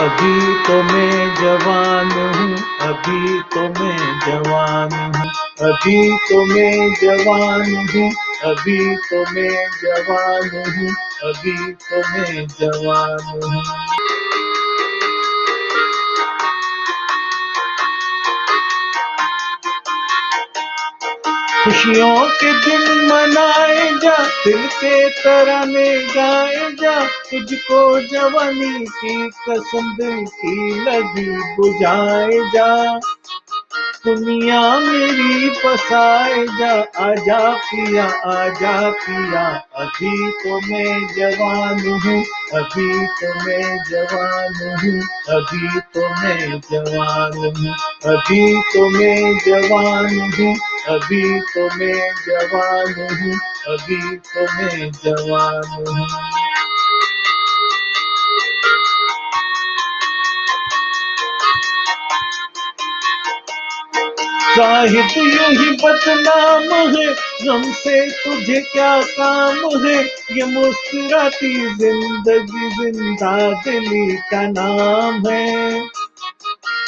अभी तो मैं जवान हूँ, अभी तो मैं जवान हूँ, अभी तो मैं जवान हूँ, अभी तो मैं जवान हूँ, अभी तो मैं जवान हूँ। खुशियों के दिन मनाए जा, दिल के तराने गाए जा, तुझको जवानी की कसम दिल की लगी बुझाए जा। दुनिया मेरी बसाए जा, आजा पिया आजा पिया, अभी तो मैं जवान हूँ, अभी तो मैं जवान हूँ, अभी तो मैं जवान हूँ, अभी तो मैं जवान हूँ, अभी तो मैं जवान हूँ, अभी तो मैं जवान हूँ। साहिब यूं ही बदनाम है, गम से तुझे क्या काम है, ये मुस्कुराती जिंदगी जिंदा दिली का नाम है।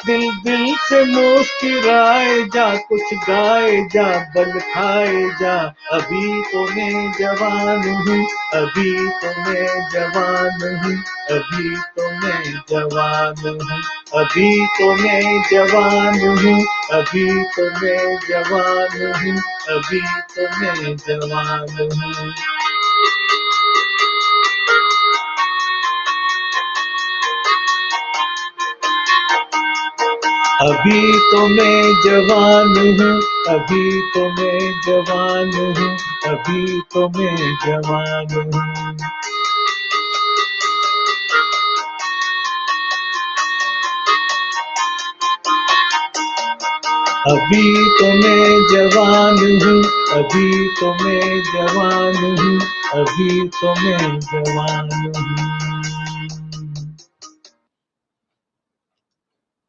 दिल दिल से मुस्कुराए जा, कुछ गाए जा, बल खाए जा, अभी तो मैं जवान हूँ, अभी तो मैं जवान हूँ, अभी तो मैं जवान हूँ, अभी तो मैं जवान हूँ, अभी तो मैं जवान हूँ, अभी तो मैं जवान हूँ। अभी तो मैं जवान हूँ, अभी तो मैं जवान हूँ, अभी तो मैं जवान हूँ। अभी तो मैं जवान हूँ, अभी तो मैं जवान हूँ, अभी तो मैं जवान हूँ।